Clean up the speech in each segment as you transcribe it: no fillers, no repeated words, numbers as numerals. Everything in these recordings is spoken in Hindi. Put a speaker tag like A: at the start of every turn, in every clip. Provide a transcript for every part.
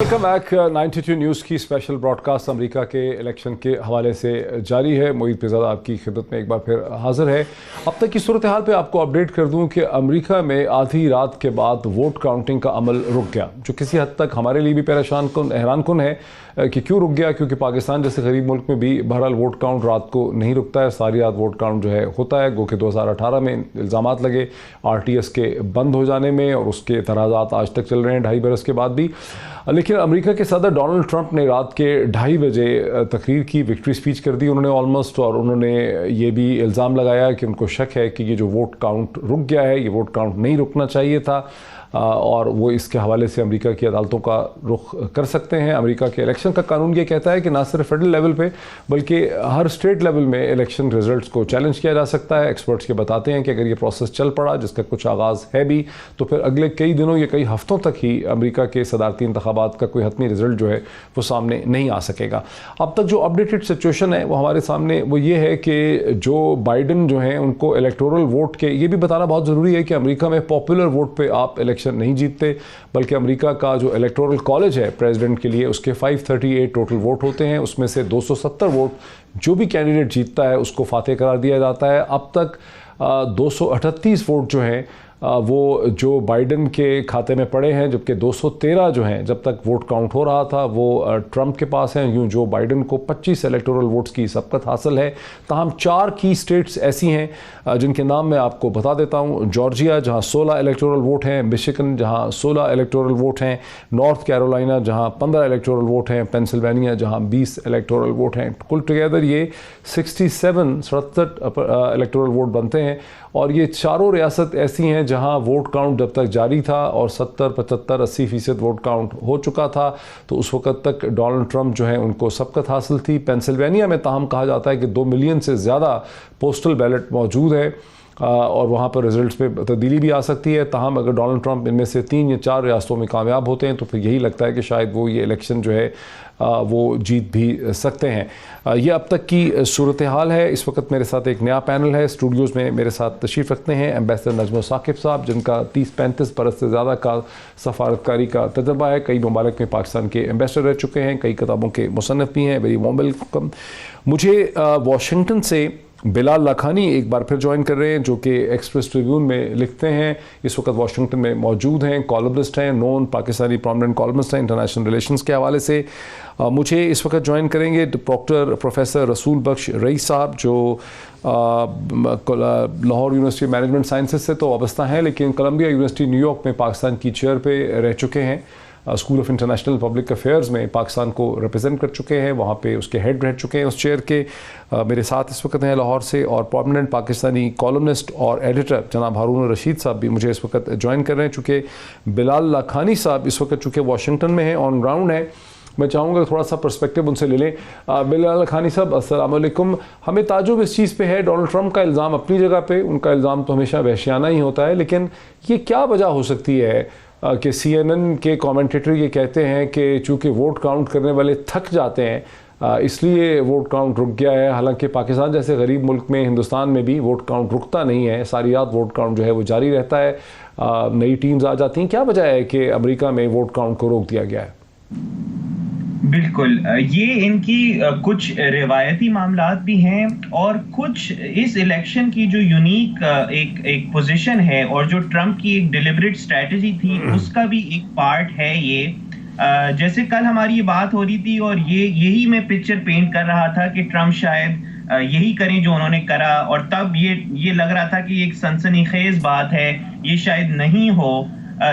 A: वेलकम बैक 92 न्यूज़ की स्पेशल ब्रॉडकास्ट अमेरिका के इलेक्शन के हवाले से जारी है। मोईद पिरज़ादा आपकी खिदमत में एक बार फिर हाजिर है। अब तक की सूरत हाल पे आपको अपडेट कर दूं कि अमेरिका में आधी रात के बाद वोट काउंटिंग का अमल रुक गया, जो किसी हद तक हमारे लिए भी परेशान कुन हैरान कुन है कि क्यों रुक गया, क्योंकि पाकिस्तान जैसे गरीब मुल्क में भी बहरहाल वोट काउंट रात को नहीं रुकता है, सारी रात वोट काउंट जो है होता है। गो कि 2018 में इल्ज़ामात लगे RTS के बंद हो जाने में और उसके तराज़ात आज तक चल रहे हैं 2.5 बरस के बाद भी। लेकिन अमेरिका के सदर डोनाल्ड ट्रंप ने रात के 2:30 बजे तकरीर की, विक्ट्री स्पीच कर दी उन्होंने ऑलमोस्ट, और उन्होंने ये भी इल्ज़ाम लगाया कि उनको शक है कि ये जो वोट काउंट रुक गया है, ये वोट काउंट नहीं रुकना चाहिए था, और वो इसके हवाले से अमेरिका की अदालतों का रुख कर सकते हैं। अमेरिका के इलेक्शन का कानून ये कहता है कि ना सिर्फ फेडरल लेवल पे बल्कि हर स्टेट लेवल में इलेक्शन रिजल्ट्स को चैलेंज किया जा सकता है। एक्सपर्ट्स के बताते हैं कि अगर ये प्रोसेस चल पड़ा, जिसका कुछ आगाज़ है भी, तो फिर अगले कई दिनों या कई हफ्तों तक ही अमेरिका के सदारती इंतखाबात का कोई हतमी रिजल्ट जो है वो सामने नहीं आ सकेगा। अब तक जो अपडेटेड सिचुएशन है वो हमारे सामने वो ये है कि जो बाइडन जो हैं उनको इलेक्टोरल वोट के, ये भी बताना बहुत ज़रूरी है कि अमेरिका में पॉपुलर वोट पे आप इलेक्शन नहीं जीतते, बल्कि अमेरिका का जो इलेक्टोरल कॉलेज है प्रेसिडेंट के लिए, उसके 538 टोटल वोट होते हैं, उसमें से 270 वोट जो भी कैंडिडेट जीतता है उसको फातेह करार दिया जाता है। अब तक 238 वोट जो हैं वो जो बाइडन के खाते में पड़े हैं, जबकि 213 जो हैं जब तक वोट काउंट हो रहा था वो ट्रंप के पास हैं। यूँ जो बाइडन को 25 इलेक्टोरल वोट्स की सबकत हासिल है। ताहम 4 की स्टेट्स ऐसी हैं जिनके नाम मैं आपको बता देता हूँ। जॉर्जिया जहाँ 16 इलेक्टोरल वोट हैं, मिशिगन जहाँ 16 इलेक्टोरल वोट हैं, नॉर्थ कैरोलिना जहाँ 15 इलेक्टोरल वोट हैं, पेंसिल्वेनिया जहाँ 20 इलेक्टोरल वोट हैं। कुल टुगेदर ये 67 इलेक्टोरल वोट बनते हैं, और ये चारों रियासत ऐसी हैं जहां वोट काउंट जब तक जारी था और 70, 75, 80% वोट काउंट हो चुका था, तो उस वक्त तक डोनाल्ड ट्रंप जो है उनको सबकत हासिल थी। पेंसिल्वेनिया में ताहम कहा जाता है कि 2 मिलियन से ज़्यादा पोस्टल बैलेट मौजूद है, और वहाँ पर रिजल्ट्स पे तब्दीली भी आ सकती है। ताहम अगर डोनाल्ड ट्रंप इनमें से 3 या 4 रियासतों में कामयाब होते हैं तो फिर यही लगता है कि शायद वो ये इलेक्शन जो है वो जीत भी सकते हैं। ये अब तक की सूरत हाल है। इस वक्त मेरे साथ एक नया पैनल है। स्टूडियोज़ में मेरे साथ तशरीफ़ रखते हैं एम्बेसडर नजम साकिब साहब, जिनका 30-35 बरस से ज़्यादा का सफारतकारी का तजर्बा है। कई ममालिक में पाकिस्तान के एम्बेसडर रह चुके हैं, कई किताबों के मुसन्निफ़ भी हैं। Very warm welcome. मुझे वाशिंगटन से बिलाल लाखानी एक बार फिर ज्वाइन कर रहे हैं, जो कि एक्सप्रेस ट्रिब्यून में लिखते हैं, इस वक्त वाशिंगटन में मौजूद हैं, कॉलमनिस्ट हैं, नॉन पाकिस्तानी प्रोमिनेंट कॉलमनिस्ट हैं इंटरनेशनल रिलेशंस के हवाले से। मुझे इस वक्त ज्वाइन करेंगे प्रोफेसर रसूल बख्श रईस साहब, जो लाहौर यूनिवर्सिटी मैनेजमेंट साइंसेज से तो वाबस्ता हैं, लेकिन कोलंबिया यूनिवर्सिटी न्यूयॉर्क में पाकिस्तान की चेयर पे रह चुके हैं। School of international public affairs में पाकिस्तान को रिप्रेजेंट कर चुके हैं, वहाँ पे उसके हेड रह चुके हैं उस चेयर के। मेरे साथ इस वक्त हैं लाहौर से और परमानेंट पाकिस्तानी कॉलमनिस्ट और एडिटर जनाब हारून रशीद साहब भी मुझे इस वक्त ज्वाइन कर रहे हैं। चूँकि बिलाल लाखानी साहब इस वक्त चूँकि वाशिंगटन में हैं, ऑन ग्राउंड है, मैं चाहूँगा थोड़ा सा पर्सपेक्टिव उनसे ले लें। बिलाल लाखानी साहब अस्सलाम वालेकुम। हमें ताजुब इस चीज़ पे है, डोनाल्ड ट्रंप का इल्ज़ाम अपनी जगह पे, उनका इल्ज़ाम तो हमेशा वहशियाना ही होता है, लेकिन ये क्या वजह हो सकती है कि CNN के कमेंटेटर ये कहते हैं कि चूँकि वोट काउंट करने वाले थक जाते हैं इसलिए वोट काउंट रुक गया है। हालांकि पाकिस्तान जैसे गरीब मुल्क में, हिंदुस्तान में भी वोट काउंट रुकता नहीं है, सारी रात वोट काउंट जो है वो जारी रहता है, नई टीम्स आ जाती हैं। क्या वजह है कि अमेरिका में वोट काउंट को रोक दिया गया है?
B: बिल्कुल, ये इनकी कुछ रिवायती मामलात भी हैं और कुछ इस इलेक्शन की जो यूनिक एक पोजीशन है और जो ट्रंप की एक डिलिबरेट स्ट्रेटजी थी उसका भी एक पार्ट है ये। जैसे कल हमारी ये बात हो रही थी और यही मैं पिक्चर पेंट कर रहा था कि ट्रंप शायद यही करें जो उन्होंने करा, और तब ये लग रहा था कि एक सनसनीखेज बात है, ये शायद नहीं हो,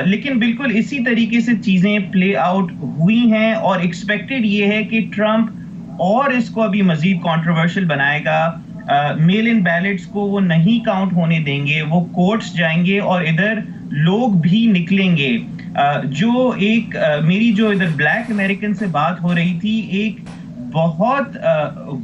B: लेकिन बिल्कुल इसी तरीके से चीजें प्ले आउट हुई हैं और एक्सपेक्टेड ये है कि ट्रंप और इसको अभी मजीद कंट्रोवर्शियल बनाएगा। मेल इन बैलेट्स को वो नहीं काउंट होने देंगे, वो कोर्ट्स जाएंगे और इधर लोग भी निकलेंगे। जो एक मेरी जो इधर ब्लैक अमेरिकन से बात हो रही थी, एक बहुत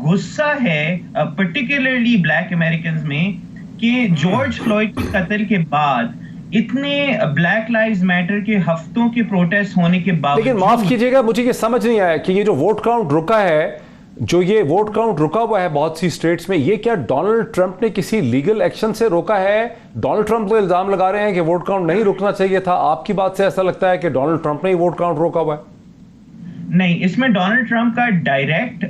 B: गुस्सा है पर्टिकुलरली ब्लैक अमेरिकन में कि जॉर्ज फ्लॉयड के कत्ल के बाद इतने ब्लैक लाइव्स मैटर के हफ्तों के प्रोटेस्ट होने के बाद,
A: लेकिन माफ कीजिएगा मुझे ये समझ नहीं आया कि ये जो वोट काउंट रुका है, जो ये वोट काउंट रुका हुआ है बहुत सी स्टेट्स में, ये क्या डोनाल्ड ट्रंप ने किसी लीगल एक्शन से रोका है? डोनाल्ड ट्रंप तो इल्जाम लगा रहे हैं कि वोट काउंट नहीं रुकना चाहिए था, आपकी बात से ऐसा लगता है कि डोनाल्ड ट्रंप ने ही वोट काउंट रोका हुआ है।
B: नहीं, इसमें डोनाल्ड ट्रंप का डायरेक्ट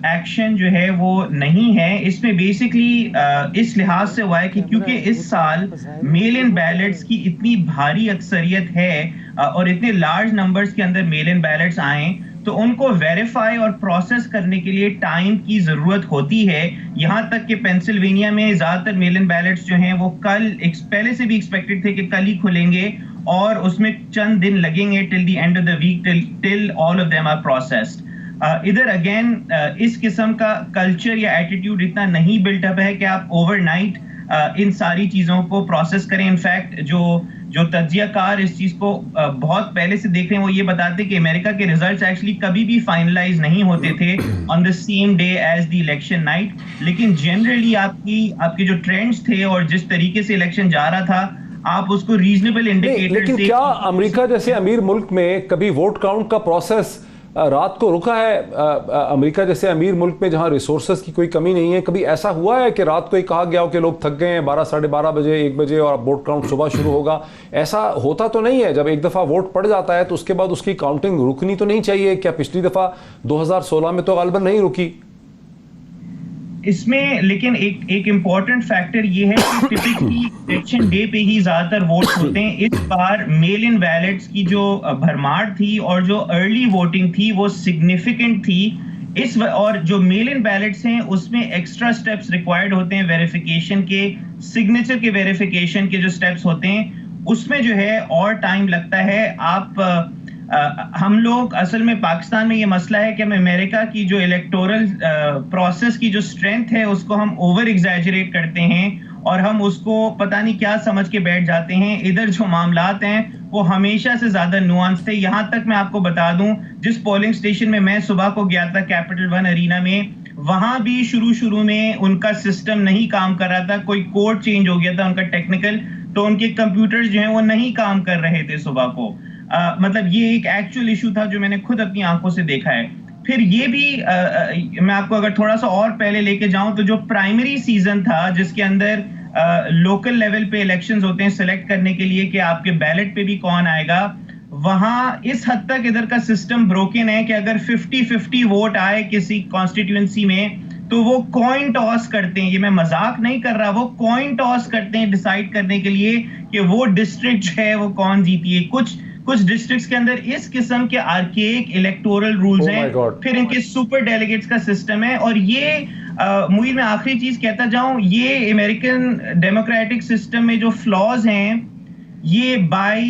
B: एक्शन जो है वो नहीं है। इसमें बेसिकली इस लिहाज से हुआ है कि क्योंकि इस साल मेल इन बैलेट्स की इतनी भारी अक्सरियत है और इतने लार्ज नंबर्स के अंदर मेल इन बैलेट्स आए, तो उनको वेरीफाई और प्रोसेस करने के लिए टाइम की जरूरत होती है। यहां तक कि पेंसिल्वेनिया में ज्यादातर मेल इन बैलेट्स जो हैं वो कल पहले से भी एक्सपेक्टेड थे कि कल ही खुलेंगे और उसमें चंद दिन लगेंगे till the end of the week till all of them are processed. इधर अगेन इस किस्म का कल्चर या एटीट्यूड इतना नहीं बिल्टअप है कि आप ओवरनाइट इन सारी चीजों को प्रोसेस करें। इनफैक्ट जो तज्जियाकार इस चीज को बहुत पहले से देख रहे हैं वो ये बताते हैं कि अमेरिका के रिजल्ट्स एक्चुअली कभी भी फाइनलाइज नहीं होते थे on the same day as the election night, लेकिन जनरली आपके जो ट्रेंड्स थे और जिस तरीके से इलेक्शन जा रहा था आप उसको रीजनेबल इंडिकेटर
A: लेकिन क्या अमेरिका जैसे अमीर मुल्क में कभी वोट काउंट का प्रोसेस रात को रुका है? अमेरिका जैसे अमीर मुल्क में जहां रिसोर्सेज की कोई कमी नहीं है, कभी ऐसा हुआ है कि रात को ही कहा गया हो कि लोग थक गए हैं 12 साढ़े 12 बजे 1 बजे और वोट काउंट सुबह शुरू होगा? ऐसा होता तो नहीं है। जब एक दफ़ा वोट पड़ जाता है तो उसके बाद उसकी काउंटिंग रुकनी तो नहीं चाहिए क्या? पिछली दफ़ा 2016 में तो गालिबन नहीं रुकी।
B: इसमें लेकिन एक इम्पॉर्टेंट फैक्टर ये है कि टिपिकली इलेक्शन डे पे ही ज्यादातर वोट होते हैं। इस बार मेल इन बैलेट्स की जो भरमार थी और जो अर्ली वोटिंग थी वो सिग्निफिकेंट थी। और जो मेल इन बैलेट्स हैं उसमें एक्स्ट्रा स्टेप्स रिक्वायर्ड होते हैं वेरिफिकेशन के, सिग्नेचर के वेरिफिकेशन के जो स्टेप्स होते हैं उसमें जो है और टाइम लगता है। हम लोग असल में पाकिस्तान में ये मसला है कि हम अमेरिका की जो इलेक्टोरल प्रोसेस की जो स्ट्रेंथ है उसको हम ओवर एग्जैजरेट करते हैं और हम उसको पता नहीं क्या समझ के बैठ जाते हैं। इधर जो मामलात हैं वो हमेशा से ज्यादा नुआंस थे। यहां तक मैं आपको बता दूं, जिस पोलिंग स्टेशन में मैं सुबह को गया था कैपिटल वन अरीना में, वहां भी शुरू में उनका सिस्टम नहीं काम कर रहा था। कोई कोड चेंज हो गया था उनका टेक्निकल, तो उनके कंप्यूटर्स जो हैं वो नहीं काम कर रहे थे सुबह को। मतलब ये एक एक्चुअल इशू था जो मैंने खुद अपनी आंखों से देखा है। फिर ये भी मैं आपको अगर थोड़ा सा और पहले लेके जाऊं तो जो प्राइमरी सीजन था जिसके अंदर लोकल लेवल पे इलेक्शंस होते हैं सिलेक्ट करने के लिए कि आपके बैलेट पे भी कौन आएगा, वहां इस हद तक इधर का सिस्टम ब्रोकन है कि अगर 50-50 वोट आए किसी कॉन्स्टिट्यूएंसी में तो वो कॉइन टॉस करते हैं। ये मैं मजाक नहीं कर रहा, वो कॉइन टॉस करते हैं डिसाइड करने के लिए कि वो डिस्ट्रिक्ट जो है वो कौन जीती है। कुछ डिस्ट्रिक्ट्स के अंदर इस किस्म के आर्केइक इलेक्टोरल रूल्स हैं। फिर इनके सुपर डेलीगेट्स का सिस्टम है। और ये मुझे मैं आखिरी चीज कहता जाऊं, ये अमेरिकन डेमोक्रेटिक सिस्टम में जो फ्लॉज हैं ये बाय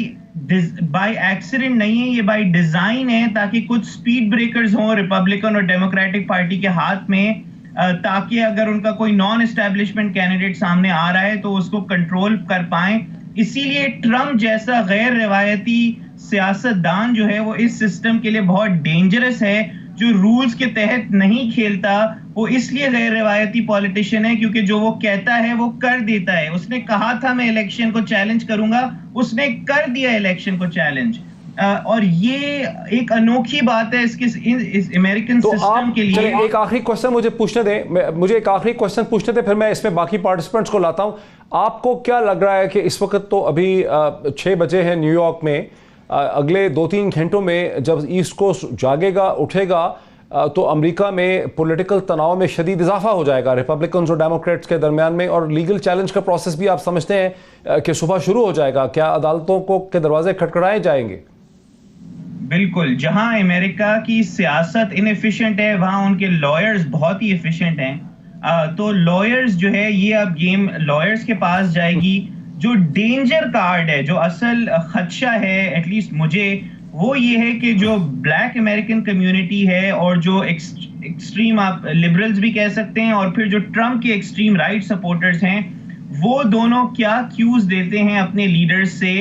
B: एक्सीडेंट नहीं है, ये बाय डिजाइन है ताकि कुछ स्पीड ब्रेकर्स हों रिपब्लिकन और डेमोक्रेटिक पार्टी के हाथ में, ताकि अगर उनका कोई नॉन एस्टैब्लिशमेंट कैंडिडेट सामने आ रहा है तो उसको कंट्रोल कर पाएं। इसीलिए ट्रम्प जैसा गैर रिवायती सियासतदान जो है वो इस सिस्टम के लिए बहुत डेंजरस है। जो रूल्स के तहत नहीं खेलता वो इसलिए गैर रिवायती पॉलिटिशियन है क्योंकि जो वो कहता है वो कर देता है। उसने कहा था मैं इलेक्शन को चैलेंज करूंगा, उसने कर दिया इलेक्शन को चैलेंज। और ये एक अनोखी बात है इस अमेरिकन सिस्टम के लिए।
A: एक आखिरी क्वेश्चन मुझे पूछने दें, मुझे एक आखिरी क्वेश्चन पूछने दें, फिर मैं इसमें बाकी पार्टिसिपेंट्स को लाता हूं। आपको क्या लग रहा है कि इस वक्त तो अभी 6 बजे हैं न्यूयॉर्क में, अगले 2-3 घंटों में जब ईस्ट कोस्ट जागेगा उठेगा तो अमेरिका में पॉलिटिकल तनाव में शदीद इजाफा हो जाएगा रिपब्लिकन्स और डेमोक्रेट्स के दरमियान में, और लीगल चैलेंज का प्रोसेस भी आप समझते हैं कि सुबह शुरू हो जाएगा? क्या अदालतों के दरवाजे खटखटाए जाएंगे?
B: बिल्कुल, जहां अमेरिका की सियासत इनएफिशिएंट है वहां उनके लॉयर्स बहुत ही एफिशिएंट हैं। तो लॉयर्स जो है ये अब गेम लॉयर्स के पास जाएगी। जो डेंजर कार्ड है, जो असल खदशा है एटलीस्ट मुझे, वो ये है कि जो ब्लैक अमेरिकन कम्युनिटी है और जो एक्सट्रीम आप लिबरल्स भी कह सकते हैं और फिर जो ट्रम्प के एक्सट्रीम राइट सपोर्टर्स हैं, वो दोनों क्या क्यूज देते हैं अपने लीडर्स से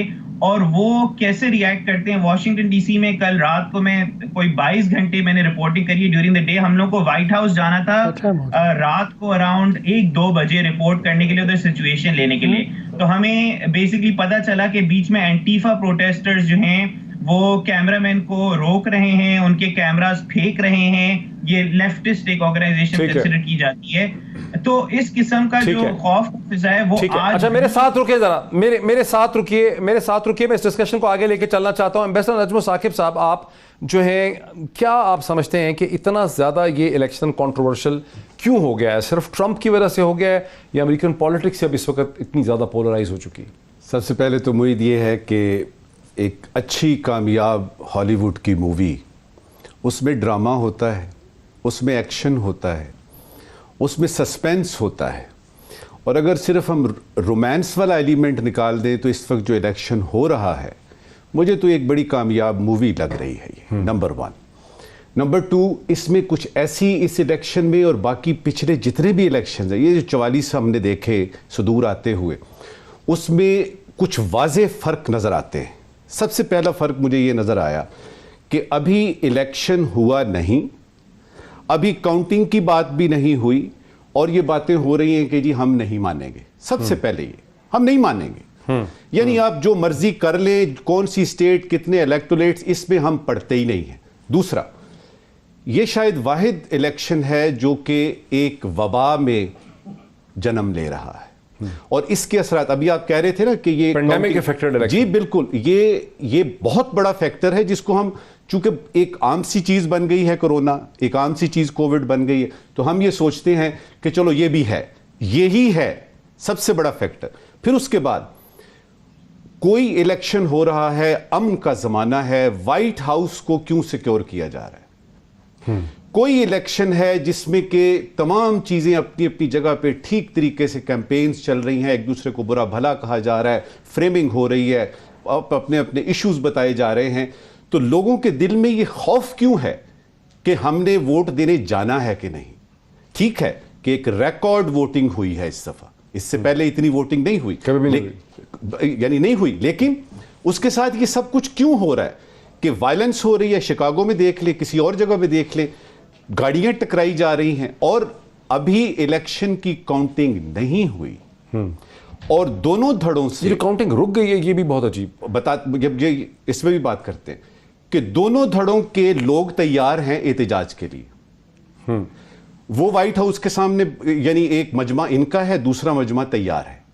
B: और वो कैसे रिएक्ट करते हैं। वॉशिंगटन डीसी में कल रात को मैं कोई 22 घंटे मैंने रिपोर्टिंग करी है ड्यूरिंग द डे। हम लोग को व्हाइट हाउस जाना था रात को अराउंड 1-2 बजे रिपोर्ट करने के लिए, उधर सिचुएशन लेने के लिए। तो हमें बेसिकली पता चला कि बीच में एंटीफा प्रोटेस्टर्स जो हैं वो कैमरामैन को रोक रहे हैं, उनके कैमरास फेंक रहे हैं, ये लेफ्टिस्ट एक ऑर्गेनाइजेशन कंसिडर की जाती है। तो इस किस्म का जो खौफ फिजा है वो आज।
A: अच्छा, मेरे साथ रुकिए जरा, मेरे साथ रुकिए, मैं इस डिस्कशन को आगे लेके चलना चाहता हूं। एम्बेसडर नजमुल साकिब साहब, आप जो है, क्या आप समझते हैं कि इतना ज्यादा ये इलेक्शन कंट्रोवर्शियल क्यों हो गया है? सिर्फ ट्रंप की वजह से हो गया है या अमेरिकन पॉलिटिक्स अब इस वक्त इतनी ज्यादा पोलराइज हो चुकी है?
C: सबसे पहले तो उम्मीद ये है कि एक अच्छी कामयाब हॉलीवुड की मूवी, उसमें ड्रामा होता है, उसमें एक्शन होता है, उसमें सस्पेंस होता है, और अगर सिर्फ हम रोमांस वाला एलिमेंट निकाल दें तो इस वक्त जो इलेक्शन हो रहा है, मुझे तो एक बड़ी कामयाब मूवी लग रही है ये, नंबर 1। नंबर 2, इसमें कुछ ऐसी इस इलेक्शन में और बाकी पिछले जितने भी इलेक्शन हैं, ये जो 44 हमने देखे सुदूर आते हुए, उसमें कुछ वाज़े फ़र्क नज़र आते हैं। सबसे पहला फ़र्क मुझे ये नज़र आया कि अभी इलेक्शन हुआ नहीं, अभी काउंटिंग की बात भी नहीं हुई, और ये बातें हो रही हैं कि जी हम नहीं मानेंगे। सबसे पहले ये हम नहीं मानेंगे, यानी आप जो मर्जी कर लें, कौन सी स्टेट कितने इलेक्टोरेट्स, इसमें हम पढ़ते ही नहीं हैं। दूसरा, ये शायद वाहिद इलेक्शन है जो कि एक वबा में जन्म ले रहा है, और इसके असरात अभी आप कह रहे थे ना कि ये
A: पेंडेमिक इफेक्टेड इलेक्शन।
C: जी बिल्कुल, ये बहुत बड़ा फैक्टर है जिसको हम, चूंकि एक आम सी चीज बन गई है कोरोना, एक आम सी चीज कोविड बन गई है, तो हम ये सोचते हैं कि चलो ये भी है, यही है सबसे बड़ा फैक्टर। फिर उसके बाद कोई इलेक्शन हो रहा है, अमन का जमाना है, व्हाइट हाउस को क्यों सिक्योर किया जा रहा है? कोई इलेक्शन है जिसमें के तमाम चीजें अपनी अपनी जगह पे ठीक तरीके से कैंपेन्स चल रही हैं, एक दूसरे को बुरा भला कहा जा रहा है, फ्रेमिंग हो रही है, अपने अपने इश्यूज बताए जा रहे हैं, तो लोगों के दिल में ये खौफ क्यों है कि हमने वोट देने जाना है कि नहीं? ठीक है कि एक रिकॉर्ड वोटिंग हुई है इस दफा, इससे पहले इतनी वोटिंग नहीं हुई, यानी नहीं हुई, लेकिन उसके साथ ये सब कुछ क्यों हो रहा है कि वायलेंस हो रही है? शिकागो में देख ले, किसी और जगह में देख ले, गाड़ियां टकराई जा रही हैं, और अभी इलेक्शन की काउंटिंग नहीं हुई, और दोनों धड़ों से
A: ये काउंटिंग रुक गई है। ये भी बहुत अजीब
C: जब ये इसमें भी बात करते हैं कि दोनों धड़ों के लोग तैयार हैं एहतजाज के लिए। वो व्हाइट हाउस के सामने, यानी एक मजमा इनका है, दूसरा मजमा तैयार है।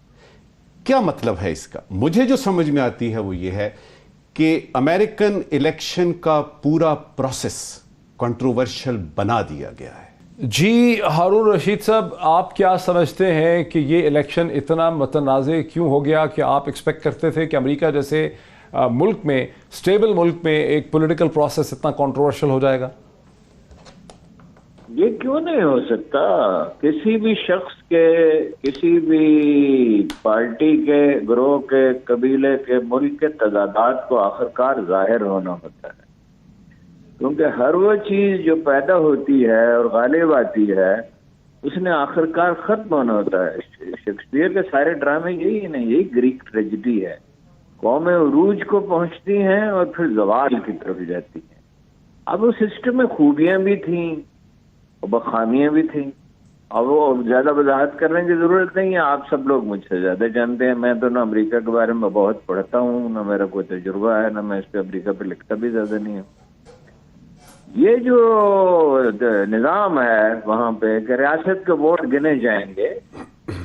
C: क्या मतलब है इसका? मुझे जो समझ में आती है वो ये है कि अमेरिकन इलेक्शन का पूरा प्रोसेस कंट्रोवर्शियल बना दिया गया है।
A: जी हारून रशीद साहब, आप क्या समझते हैं कि ये इलेक्शन इतना मतनाज़े क्यों हो गया कि आप एक्सपेक्ट करते थे कि अमेरिका जैसे मुल्क में, स्टेबल मुल्क में, एक पॉलिटिकल प्रोसेस इतना कंट्रोवर्शियल हो जाएगा?
D: ये क्यों नहीं हो सकता? किसी भी शख्स के, किसी भी पार्टी के, ग्रोह के, कबीले के, मुल्क के तजादात को आखिरकार जाहिर होना होता है, क्योंकि हर वो चीज जो पैदा होती है और गालिब आती है, उसने आखिरकार खत्म होना होता है। शेक्सपियर के सारे ड्रामे यही है ना, यही ग्रीक ट्रेजेडी है। कौमें उरूज को पहुंचती हैं और फिर जवाल की तरफ जाती हैं। अब उस सिस्टम में खूबियां भी थी और खामियां भी थी। अब वो ज्यादा वजाहत करने की जरूरत नहीं है, आप सब लोग मुझसे ज्यादा जानते हैं। मैं तो ना अमेरिका के बारे में बहुत पढ़ता हूँ, ना मेरा कोई तजुर्बा है, ना मैं इस पे अमेरिका पे लिखता भी ज्यादा नहीं हूँ। ये जो निजाम है वहां पे कि रियासत के वोट गिने जाएंगे,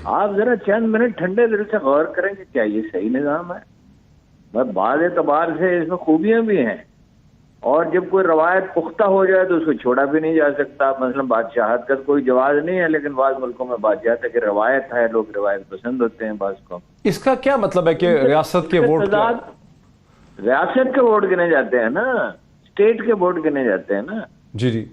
D: आप जरा चंद मिनट ठंडे दिल से गौर करेंगे, क्या ये सही निजाम है? बस बाद एतबार से इसमें खूबियां भी हैं, और जब कोई रवायत पुख्ता हो जाए तो उसको छोड़ा भी नहीं जा सकता। मतलब बादशाहत का कोई जवाब नहीं है, लेकिन बाद मुल्कों में बादशाहत है कि रवायत है, लोग रवायत पसंद होते हैं बास को।
A: इसका क्या मतलब है कि रियासत के वोट,
D: रियासत के वोट गिने जाते हैं ना, स्टेट के वोट गिने जाते हैं ना।
A: जी जी,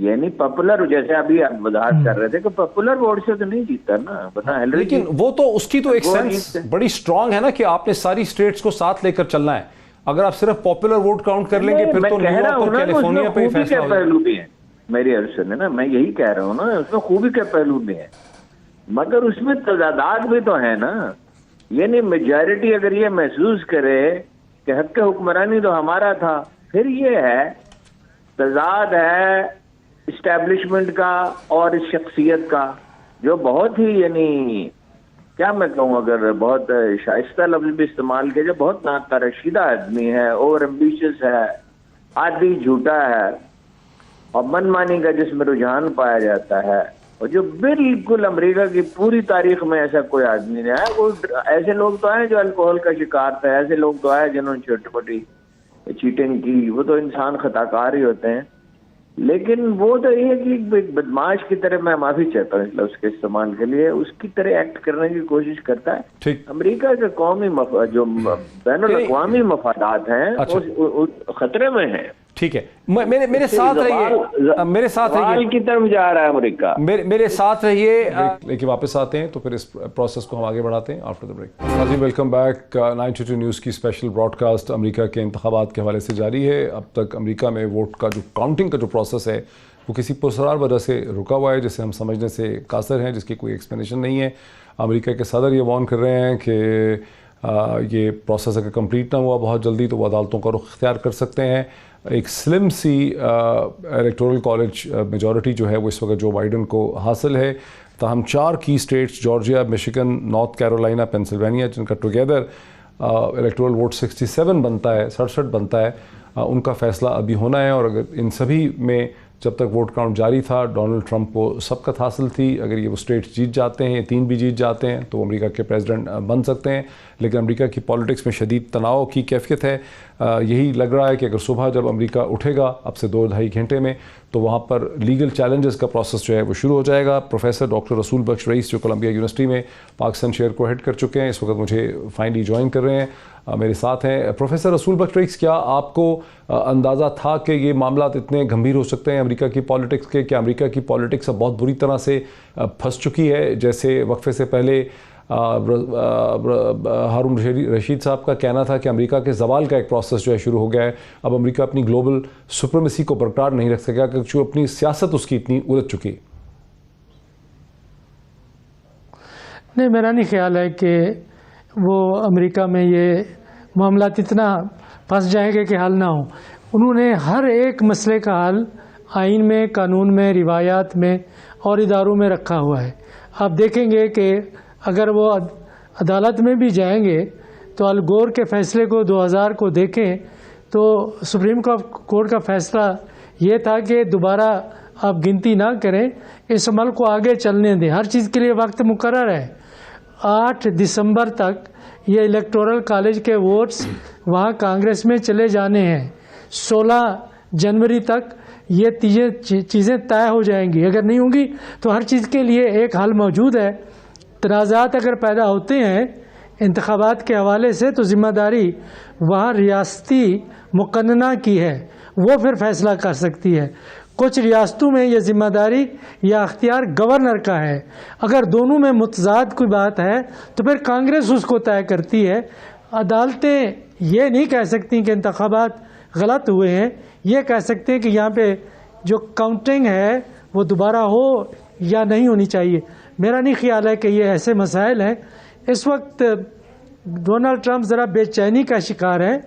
D: यानी पॉपुलर, जैसे अभी आप वजाहत कर रहे थे कि पॉपुलर वोट से तो नहीं जीता ना, बता।
A: लेकिन वो तो उसकी तो एक सेंस बड़ी स्ट्रांग है ना कि आपने सारी स्टेट्स को साथ लेकर चलना है। अगर आप सिर्फ पॉपुलर वोट काउंट कर लेंगे फिर तो न्यूयॉर्क और कैलिफोर्निया पे ही फैसला होगा।
D: पहलू भी है, मेरी अर्ज सुने ना, मैं यही कह रहा हूँ ना, उसमें खूबी के पहलू भी है, मगर उसमें तजादात भी तो है ना। यानी मेजॉरिटी अगर ये महसूस करे कि हक हुक्मरानी तो हमारा था, फिर ये है तजाद है इस्टेब्लिशमेंट का और इस शख्सियत का, जो बहुत ही यानी क्या मैं कहूँ, अगर बहुत शाइस्ता लफ्ज भी इस्तेमाल किया जाए, बहुत नातरशीदा आदमी है, ओवर एम्बिशियस है, आदि झूठा है और मनमानी का जिसमें रुझान पाया जाता है, और जो बिल्कुल अमेरिका की पूरी तारीख में ऐसा कोई आदमी नहीं है। वो ऐसे लोग तो आए जो अल्कोहल का शिकार थे, ऐसे लोग तो आए जिन्होंने छोटी मोटी चीटिंग की, वो तो इंसान खताकार ही होते हैं। लेकिन वो तो ये है कि एक बदमाश की तरह, मैं माफी चाहता हूँ इस लफ्ज के इस्तेमाल के लिए, उसकी तरह एक्ट करने की कोशिश करता है।
A: ठीक।
D: अमेरिका के कौमी जो बैनुल-अक़वामी मफादात हैं,
A: अच्छा।
D: वो खतरे में हैं।
A: ठीक है, मेरे साथ रहिए, मेरे साथ रहिए,
D: की तरफ जा रहा है अमेरिका।
A: मेरे साथ रहिए, लेकिन वापस आते हैं तो फिर इस प्रोसेस को हम आगे बढ़ाते हैं आफ्टर द ब्रेक। नाज़रीन, वेलकम बैक। 92 न्यूज़ की स्पेशल ब्रॉडकास्ट अमेरिका के इंतखाबात के हवाले से जारी है। अब तक अमेरिका में वोट का जो काउंटिंग का जो प्रोसेस है वो किसी पुरसरार वजह से रुका हुआ है, जिसे हम समझने से कासर हैं, जिसकी कोई एक्सप्लेनेशन नहीं है। अमेरिका के सदर ये वार्न कर रहे हैं कि ये प्रोसेस अगर कंप्लीट ना हुआ बहुत जल्दी तो वो अदालतों का रुख इख्तियार कर सकते हैं। एक स्लिम सी इलेक्टोरल कॉलेज मेजॉरिटी जो है वो इस वक्त जो बाइडन को हासिल है, ताहम 4 की states Georgia, Michigan, north Carolina, Pennsylvania, जिनका टुगेदर इलेक्टोरल वोट 67 बनता है, 67 बनता है, उनका फ़ैसला अभी होना है। और अगर इन सभी में जब तक वोट काउंट जारी था, डोनाल्ड ट्रंप को सबकत हासिल थी। अगर ये वो स्टेट्स जीत जाते हैं, 3 भी जीत जाते हैं, तो अमेरिका के प्रेसिडेंट बन सकते हैं। लेकिन अमेरिका की पॉलिटिक्स में शदीद तनाव की कैफियत है। यही लग रहा है कि अगर सुबह जब अमेरिका उठेगा अब से 2-2.5 घंटे में, तो वहाँ पर लीगल चैलेंजेस का प्रोसेस जो है वो शुरू हो जाएगा। प्रोफेसर डॉक्टर रसूल बख्श रईस, जो कोलंबिया यूनिवर्सिटी में पाकिस्तान शेयर को हेड कर चुके हैं, इस वक्त मुझे फाइनली ज्वाइन कर रहे हैं, मेरे साथ हैं। प्रोफेसर रसूल बख्श रईस, क्या आपको अंदाज़ा था कि ये मामला इतने गंभीर हो सकते हैं अमेरिका की पॉलिटिक्स के? क्या अमेरिका की पॉलिटिक्स अब बहुत बुरी तरह से फंस चुकी है? जैसे वक्फे से पहले हारून रशीद साहब का कहना था कि अमेरिका के ज़वाल का एक प्रोसेस जो है शुरू हो गया है। अब अमेरिका अपनी ग्लोबल सुप्रीमेसी को बरकरार नहीं रख सकेगा क्योंकि अपनी सियासत उसकी इतनी उलझ चुकी है।
E: नहीं, मेरा नहीं ख्याल है कि वो अमेरिका में ये मामला इतना फंस जाएंगे कि हल ना हो। उन्होंने हर एक मसले का हल आइन में, कानून में, रिवायात में और इदारों में रखा हुआ है। आप देखेंगे कि अगर वो अदालत में भी जाएंगे तो अल गोर के फैसले को 2000 को देखें तो सुप्रीम कोर्ट का फैसला ये था कि दोबारा आप गिनती ना करें, इस अमल को आगे चलने दें। हर चीज़ के लिए वक्त मुकर्रर है। 8 दिसंबर तक ये इलेक्टोरल कॉलेज के वोट्स वहाँ कांग्रेस में चले जाने हैं। 16 जनवरी तक ये चीज़ें तय हो जाएंगी। अगर नहीं होंगी तो हर चीज़ के लिए एक हल मौजूद है। तनाज़ात अगर पैदा होते हैं इंतखाबात के हवाले से तो ज़िम्मेदारी वहाँ रियासती मुकन्ना की है, वो फिर फैसला कर सकती है। कुछ रियासतों में ये ज़िम्मेदारी या अख्तियार गवर्नर का है। अगर दोनों में मुतज़ाद कोई बात है तो फिर कांग्रेस उसको तय करती है। अदालतें ये नहीं कह सकती कि इंतखाबात गलत हुए हैं, ये कह सकते हैं कि यहाँ पे जो काउंटिंग है वो दोबारा हो या नहीं होनी चाहिए। मेरा नहीं ख्याल है कि ये ऐसे मसाइल हैं। इस वक्त डोनाल्ड ट्रंप ज़रा बेचैनी का शिकार है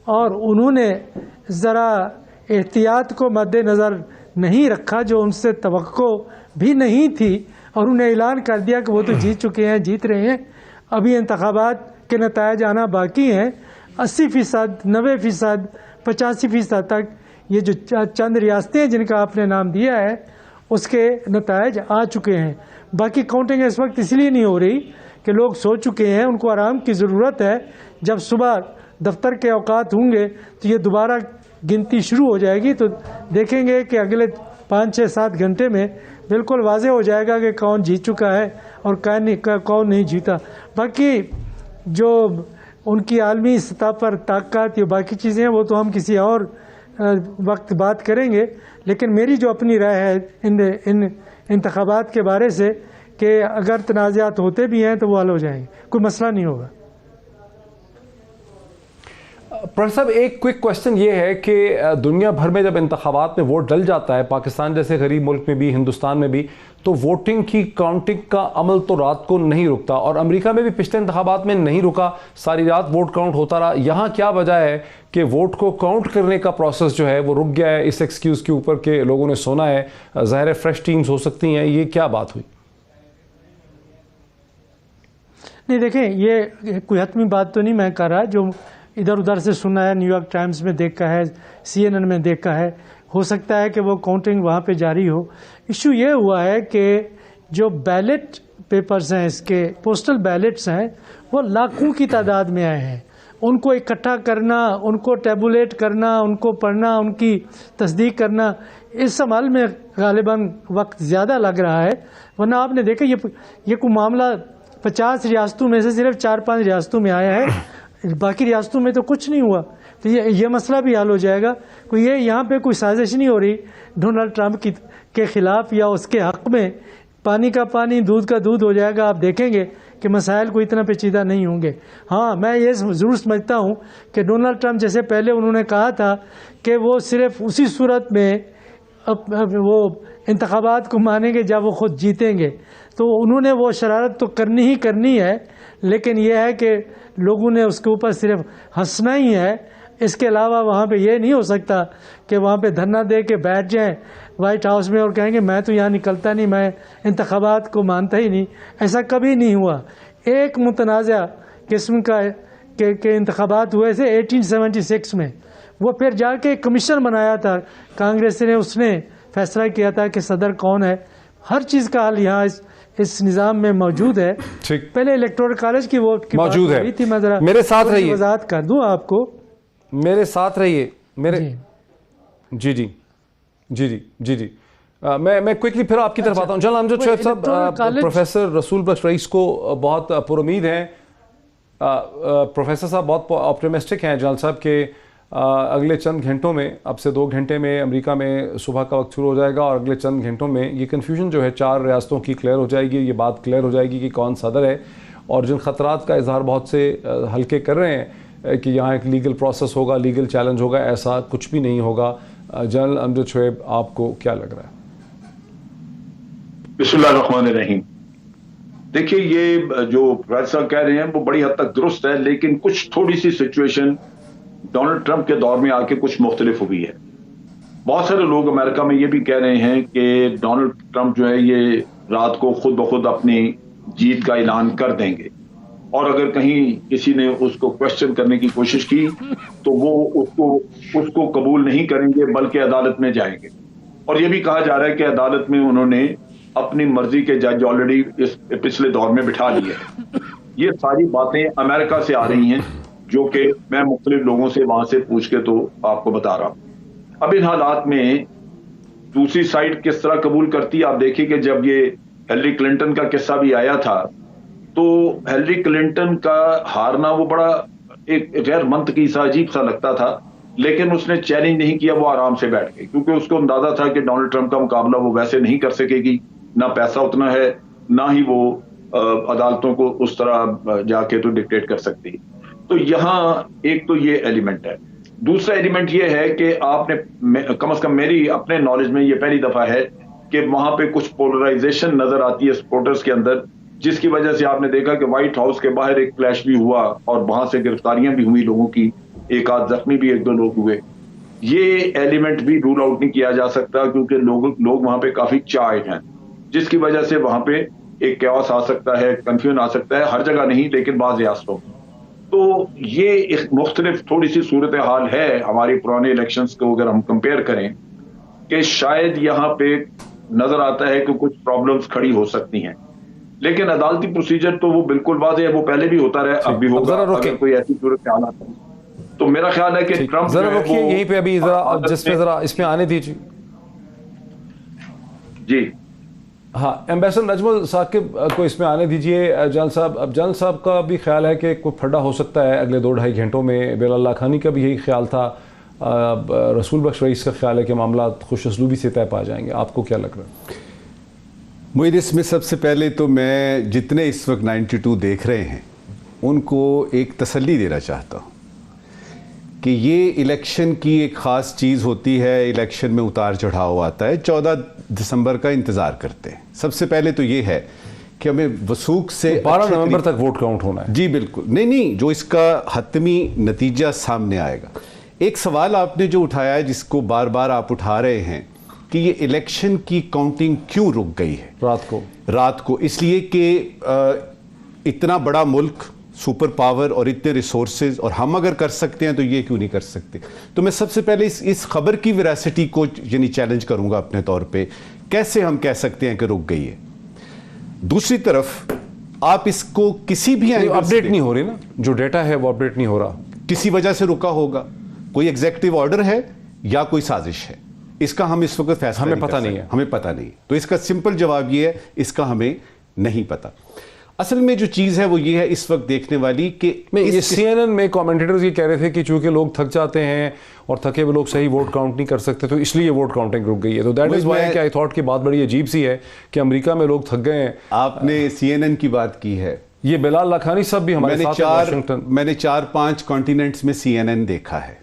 E: और उन्होंने ज़रा एहतियात को मद्देनज़र नहीं रखा, जो उनसे तवक्को भी नहीं थी, और उन्हें ऐलान कर दिया कि वो तो जीत चुके हैं, जीत रहे हैं। अभी इंतखाबात के नतायज आना बाकी हैं। 80%, 90%, 85% तक ये जो चंद रियासतें हैं जिनका आपने नाम दिया है उसके नतायज आ चुके हैं। बाकी काउंटिंग इस वक्त इसलिए नहीं हो रही कि लोग सो चुके हैं, उनको आराम की ज़रूरत है। जब सुबह दफ्तर के औकात होंगे तो ये दोबारा गिनती शुरू हो जाएगी, तो देखेंगे कि अगले 5, 6, 7 घंटे में बिल्कुल वाज़े हो जाएगा कि कौन जीत चुका है और कौन नहीं जीता। बाकी जो उनकी आलमी सतह पर ताकत या बाकी चीज़ें हैं वो तो हम किसी और वक्त बात करेंगे। लेकिन मेरी जो अपनी राय है इन इंतखाबात के बारे से कि अगर तनाज़ात होते भी हैं तो वो हल हो जाएंगे, कोई मसला नहीं होगा।
A: प्रोफेसर साहब, एक क्विक क्वेश्चन ये है कि दुनिया भर में जब इंतखाबात में वोट डल जाता है, पाकिस्तान जैसे गरीब मुल्क में भी, हिंदुस्तान में भी, तो वोटिंग की काउंटिंग का अमल तो रात को नहीं रुकता, और अमेरिका में भी पिछले इंतखाबात में नहीं रुका, सारी रात वोट काउंट होता रहा। यहाँ क्या वजह है कि वोट को काउंट करने का प्रोसेस जो है वो रुक गया है, इस एक्सक्यूज़ के ऊपर के लोगों ने सोना है? ज़ाहिर है फ्रेश टीम्स हो सकती हैं, ये क्या बात हुई?
E: नहीं देखें, ये कोई हतमी बात तो नहीं मैं कर रहा, जो इधर उधर से सुना है, न्यूयॉर्क टाइम्स में देखा है, CNN में देखा है, हो सकता है कि वो काउंटिंग वहाँ पे जारी हो। इशू ये हुआ है कि जो बैलेट पेपर्स हैं, इसके पोस्टल बैलेट्स हैं, वो लाखों की तादाद में आए हैं। उनको इकट्ठा करना, उनको टेबुलेट करना, उनको पढ़ना, उनकी तस्दीक करना, इस अमल में गालिबन वक्त ज़्यादा लग रहा है। वरना आपने देखा ये कोई मामला 50 रियासतों में से सिर्फ 4-5 रियासतों में आया है, बाकी रियासतों में तो कुछ नहीं हुआ। तो ये मसला भी हल हो जाएगा। कोई ये यहाँ पे कोई साजिश नहीं हो रही डोनाल्ड ट्रंप के खिलाफ या उसके हक में। पानी का पानी, दूध का दूध हो जाएगा। आप देखेंगे कि मसाइल को इतना पेचीदा नहीं होंगे। हाँ, मैं ये ज़रूर समझता हूँ कि डोनाल्ड ट्रंप जैसे पहले उन्होंने कहा था कि वो सिर्फ उसी सूरत में वो इंतखाबात को मानेंगे जब वो खुद जीतेंगे, तो उन्होंने वो शरारत तो करनी ही करनी है। लेकिन यह है कि लोगों ने उसके ऊपर सिर्फ हंसना ही है। इसके अलावा वहाँ पे ये नहीं हो सकता कि वहाँ पे धरना दे के बैठ जाएं वाइट हाउस में और कहेंगे मैं तो यहाँ निकलता नहीं, मैं इंतखाबात को मानता ही नहीं। ऐसा कभी नहीं हुआ। एक मुतनाज़ा किस्म के इंतखाबात हुए थे 1876 में, वो फिर जाके कमीशन बनाया था कांग्रेस ने, उसने फैसला किया था कि सदर कौन है। हर चीज़ का हल यहाँ इस निज़ाम में मौजूद है।
A: ठीक,
E: पहले इलेक्टोरल कॉलेज की वोट की
A: मौजूद है।
E: थी, मैं जरा
A: मेरे साथ रहिए,
E: वजाहत कर दूं आपको,
A: मेरे साथ रहिए मेरे
E: जी
A: जी। मैं क्विकली फिर आपकी तरफ आता हूँ। जनरल अमजद शोएब साहब, प्रोफेसर रसूल बख्श रईस को बहुत पुरुमीद हैं। प्रोफेसर साहब बहुत ऑप्टिमिस्टिक हैं जनरल साहब के अगले चंद घंटों में, अब से 2 घंटे में अमेरिका में सुबह का वक्त शुरू हो जाएगा और अगले चंद घंटों में ये कन्फ्यूजन जो है 4 रियासतों की क्लियर हो जाएगी। ये बात क्लियर हो जाएगी कि कौन सदर है, और जिन ख़तरात का इजहार बहुत से हल्के कर रहे हैं कि यहाँ एक लीगल प्रोसेस होगा, लीगल चैलेंज होगा, ऐसा कुछ भी नहीं होगा। जनरल अमजद शोएब, आपको क्या लग रहा है?
F: बिस्मिल्लाहिर्रहमानिर्रहीम। देखिए, ये जो प्रोफेसर कह रहे हैं वो बड़ी हद तक दुरुस्त है, लेकिन कुछ थोड़ी सी सिचुएशन डोनाल्ड ट्रंप के दौर में आके कुछ मुख्तलिफ हुई है। बहुत सारे लोग अमेरिका में ये भी कह रहे हैं कि डोनाल्ड ट्रंप जो है ये रात को खुद ब खुद अपनी जीत का ऐलान कर देंगे, और अगर कहीं किसी ने उसको क्वेश्चन करने की कोशिश की तो वो उसको कबूल नहीं करेंगे बल्कि अदालत में जाएंगे। और ये भी कहा जा रहा है कि अदालत में उन्होंने अपनी मर्जी के जज ऑलरेडी इस पिछले दौर में बिठा लिए हैं। ये सारी बातें अमेरिका से आ रही हैं, जो कि मैं मुख्तलिफ लोगों से वहां से पूछ के तो आपको बता रहा हूं। अब इन हालात में दूसरी साइड किस तरह कबूल करती है, आप देखिए कि जब ये हिलरी क्लिंटन का किस्सा भी आया था तो हिलरी क्लिंटन का हारना वो बड़ा एक गैर मंतकी सा, अजीब सा लगता था, लेकिन उसने चैलेंज नहीं किया, वो आराम से बैठ गई, क्योंकि उसको अंदाजा था कि डोनाल्ड ट्रंप का मुकाबला वो वैसे नहीं कर सकेगी, ना पैसा उतना है, ना ही वो अदालतों को उस तरह जाके तो डिक्टेट कर सकती। तो यहाँ एक तो ये एलिमेंट है। दूसरा एलिमेंट ये है कि आपने कम से कम मेरी अपने नॉलेज में ये पहली दफा है कि वहां पे कुछ पोलराइजेशन नजर आती है सपोर्टर्स के अंदर, जिसकी वजह से आपने देखा कि व्हाइट हाउस के बाहर एक क्लैश भी हुआ और वहां से गिरफ्तारियां भी हुई लोगों की, एक आध जख्मी भी 1-2 लोग हुए। ये एलिमेंट भी रूल आउट नहीं किया जा सकता, क्योंकि लोग वहां पे काफी चार्ज हैं, जिसकी वजह से वहां पे एक कैओस आ सकता है, कंफ्यूजन आ सकता है, हर जगह नहीं लेकिन बाज़ रियासतों। तो ये एक मुख्तलिफ थोड़ी सी सूरत हाल है हमारी पुराने इलेक्शंस को अगर हम कंपेयर करें, कि शायद यहाँ पे नजर आता है कि कुछ प्रॉब्लम्स खड़ी हो सकती हैं, लेकिन अदालती प्रोसीजर तो वो बिल्कुल वाज़ेह है, वो पहले भी होता रहा, अब भी होगा। अगर कोई ऐसी सूरत हाल आता है तो मेरा ख्याल है कि ट्रंप
A: जरा रुकिए यहीं पे, अभी जरा जिसमें जरा इसमें आने दीजिए
F: जी।
A: हाँ, एम्बेसडर नजमुल साकिब को इसमें आने दीजिए। जनरल साहब, अब जनरल साहब का भी ख्याल है कि कोई फड्डा हो सकता है अगले 2-2.5 घंटों में। बिलाल लाखानी का भी यही ख्याल था। रसूल बख्श रईस का ख्याल है कि मामला खुश असलूबी से तय पा जाएंगे। आपको क्या लग रहा है?
C: मुझे इसमें सबसे पहले तो मैं जितने इस वक्त 92 देख रहे हैं उनको एक तसल्ली देना चाहता हूँ कि ये इलेक्शन की एक ख़ास चीज़ होती है। इलेक्शन में उतार चढ़ाव आता है। 14 दिसंबर का इंतज़ार करते हैं। सबसे पहले तो ये है कि हमें वसूख से
A: 12 नवंबर तक वोट काउंट होना है।
C: जी बिल्कुल, नहीं, जो इसका हतमी नतीजा सामने आएगा। एक सवाल आपने जो उठाया है, जिसको बार बार आप उठा रहे हैं, कि ये इलेक्शन की काउंटिंग क्यों रुक गई है रात को? इसलिए कि इतना बड़ा मुल्क, सुपर पावर और इतने रिसोर्सेज, और हम अगर कर सकते हैं तो ये क्यों नहीं कर सकते? तो मैं सबसे पहले इस खबर की वेरासिटी को यानी चैलेंज करूंगा अपने तौर पे। कैसे हम कह सकते हैं कि रुक गई है? दूसरी तरफ आप इसको किसी भी
A: अपडेट नहीं हो रही ना, जो डेटा है वो अपडेट नहीं हो रहा,
C: किसी वजह से रुका होगा, कोई एग्जेक्टिव ऑर्डर है या कोई साजिश है, इसका हम इस वक्त फैसला
A: हमें पता नहीं है।
C: हमें पता नहीं। तो इसका सिंपल जवाब ये है, इसका हमें नहीं पता। असल में जो चीज है वो ये है इस वक्त देखने वाली कि
A: CNN में कमेंटेटर्स ये कह रहे थे कि चूंकि लोग थक जाते हैं और थके हुए लोग सही वोट काउंट नहीं कर सकते, तो इसलिए वोट काउंटिंग रुक गई है। तो दैट इज व्हाई कि आई थॉट की बात बड़ी अजीब सी है कि अमेरिका में लोग थक गए हैं।
C: आपने CNN की बात की है,
A: ये बिलाल लाखानी सब भी हमारे साथ हैं वाशिंगटन।
C: मैंने 4-5 कॉन्टिनेंट्स में CNN देखा है।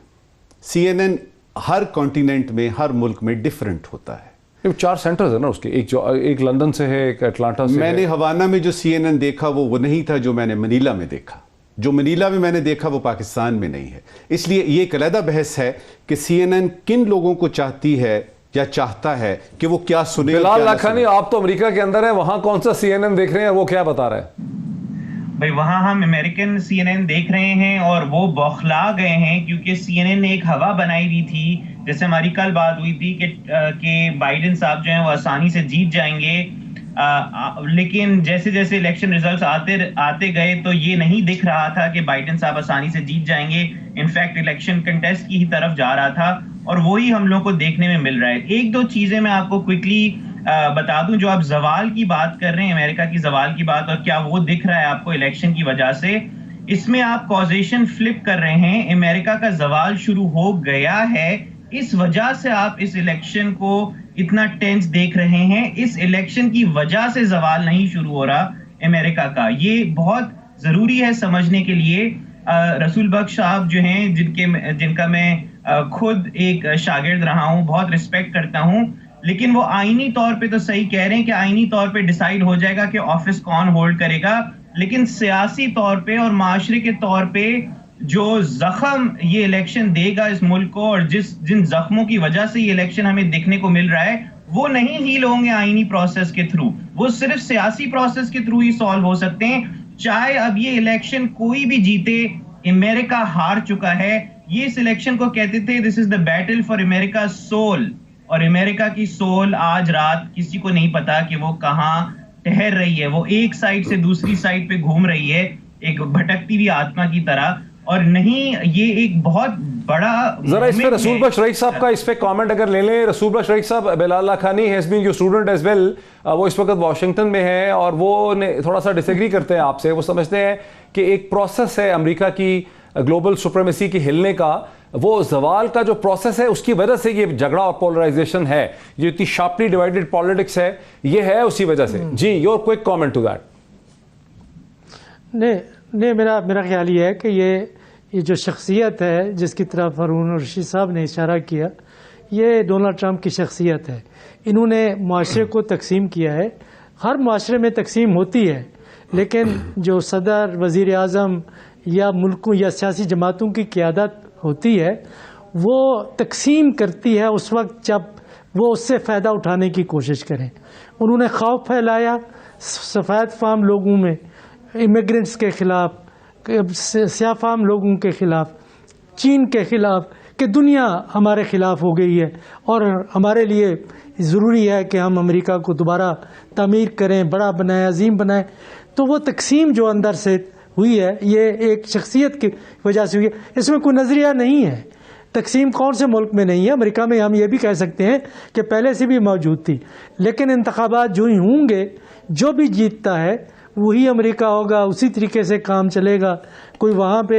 C: CNN हर कॉन्टिनेंट में, हर मुल्क में डिफरेंट होता है।
A: 4 सेंटर्स है ना उसके, एक लंदन से है, एक अटलांटा से
C: मैंने
A: है।
C: हवाना में जो CNN देखा वो नहीं था जो मैंने मनीला में देखा। जो मनीला में मैंने देखा वो पाकिस्तान में नहीं है। इसलिए ये एक अलग बहस है कि CNN किन लोगों को चाहती है या चाहता है कि वो क्या सुने।
A: बिलाल लाखानी, आप तो अमेरिका के अंदर है, वहां कौन सा CNN देख रहे हैं, वो क्या बता रहा है?
B: भाई वहां हम अमेरिकन CNN देख रहे हैं और वो बौखला गए हैं, क्योंकि CNN ने एक हवा बनाई हुई थी। जैसे हमारी कल बात हुई थी कि बाइडेन साहब जो हैं वो आसानी से जीत जाएंगे, लेकिन जैसे जैसे इलेक्शन रिजल्ट्स आते गए तो ये नहीं दिख रहा था कि बाइडेन साहब आसानी से जीत जाएंगे। इनफैक्ट इलेक्शन कंटेस्ट की ही तरफ जा रहा था, और वही हम लोग को देखने में मिल रहा है। एक दो चीजें मैं आपको क्विकली बता दूं। जो आप जवाल की बात कर रहे हैं, अमेरिका की जवाल की बात, और क्या वो दिख रहा है आपको इलेक्शन की वजह से, इसमें आप कॉजेशन फ्लिप कर रहे हैं। अमेरिका का जवाल शुरू हो गया है, इस वजह से आप इस इलेक्शन को इतना टेंस देख रहे हैं। इस इलेक्शन की वजह से जवाल नहीं शुरू हो रहा अमेरिका का। ये बहुत जरूरी है समझने के लिए। रसूल बख्श साहब जो हैं, जिनका मैं खुद एक शागिर्द रहा हूं, बहुत रिस्पेक्ट करता हूं, लेकिन वो आईनी तौर पे तो सही कह रहे हैं कि आईनी तौर पे डिसाइड हो जाएगा कि ऑफिस कौन होल्ड करेगा, लेकिन सियासी तौर पे और माशरे के तौर पे जो जख्म ये इलेक्शन देगा इस मुल्क को, और जिन जख्मों की वजह से ये इलेक्शन हमें देखने को मिल रहा है, वो नहीं हील होंगे आईनी प्रोसेस के थ्रू, वो सिर्फ सियासी प्रोसेस के थ्रू ही सॉल्व हो सकते हैं। चाहे अब ये इलेक्शन कोई भी जीते, अमेरिका हार चुका है। ये इस इलेक्शन को कहते थे this is the battle for America soul, और अमेरिका की सोल आज रात किसी को नहीं पता कि वो कहां ठहर रही है। वो एक साइड से दूसरी साइड पे घूम रही है, एक भटकती हुई आत्मा की तरह, और नहीं ये एक बहुत बड़ा।
A: जरा इस पे रसूल बख्श रईस साहब का इस पे कमेंट अगर ले लें। रसूल बख्श रईस साहब, Bilal Lakhani has been your student as well, वो इस वक्त वाशिंगटन में है और वो थोड़ा सा डिसएग्री करते हैं आपसे। वो समझते हैं कि एक प्रोसेस है अमेरिका की ग्लोबल सुप्रीमेसी की हिलने का, वो जवाल का जो प्रोसेस है उसकी वजह से ये झगड़ा और पोलराइजेशन है, ये इतनी शार्पली डिवाइडेड पॉलिटिक्स है, ये है उसी वजह से। जी, your quick comment to that.
E: नहीं, मेरा ख्याल ये है कि ये जो शख्सियत है जिसकी तरफ हारून रशीद साहब ने इशारा किया, ये डोनाल्ड ट्रंप की शख्सियत है। इन्होंने माशरे को तकसीम किया है। हर माशरे में तकसीम होती है, लेकिन जो सदर, वज़ीर आज़म या मुल्कों या सियासी जमातों की क़यादत होती है, वो तकसीम करती है उस वक्त जब वो उससे फ़ायदा उठाने की कोशिश करें। उन्होंने खौफ फैलाया सफ़ेद फाम लोगों में, इमिग्रेंट्स के ख़िलाफ़, स्याह फाम लोगों के ख़िलाफ़, चीन के ख़िलाफ़, कि दुनिया हमारे ख़िलाफ़ हो गई है और हमारे लिए ज़रूरी है कि हम अमेरिका को दोबारा तामीर करें, बड़ा बनाएं, अजीम बनाएं। तो वो तकसीम जो अंदर से हुई है, ये एक शख्सियत की वजह से हुई है। इसमें कोई नज़रिया नहीं है। तकसीम कौन से मुल्क में नहीं है? अमेरिका में हम ये भी कह सकते हैं कि पहले से भी मौजूद थी, लेकिन इंतखाबात जो ही होंगे, जो भी जीतता है वही अमेरिका होगा, उसी तरीके से काम चलेगा। कोई वहाँ पे